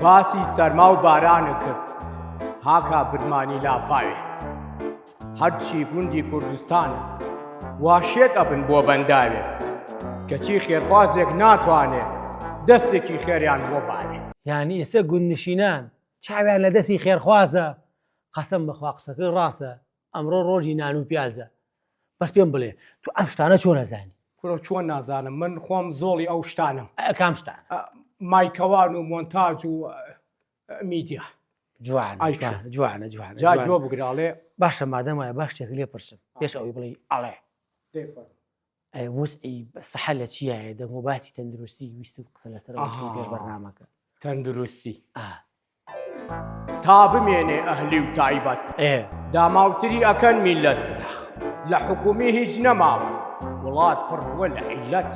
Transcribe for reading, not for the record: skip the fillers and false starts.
باسی سەرما و بارانە کرد هاکا برمانی لافاوێ هەرچی گوندی کوردستانە واشێت ئەبن بۆ بەنداوێ کەچی خێرخوازێک ناتوانێ دەستێکی خێریان بۆ بارێ. یعنی ئێستا گوندنشینان چاویان لە دەستی خێرخوازە قەسەم بەخوا قسەکەی ڕاستە ئەمڕۆ ڕۆژی نان و پیازە. بەس پێم بڵێ تو ئەم شتانە چۆن نەزانی؟ کوڕە چۆن نازانم من خۆم زۆڵی ئەو شتانم. کام شتان؟ مایکەوان و مۆنتاژ و میدیا. جوانە جا جۆ بگراڵێ. باشە مادەم وایە باش شتێک لێ پرسم پێش ئەوەی بڵێ ئەڵێ وەزعی سەحە لە چیایە دەنگ و باسی تەندروستی ویست و قسە لەسەرەوە پێش بەرنامەکە. تەندروستی تا بمێنێ ئەهلی و تایبەت داماوتری ئەکەن میلەت لە حکومی هیچ نەماوە وڵات پڕ بووە لە عیلەت.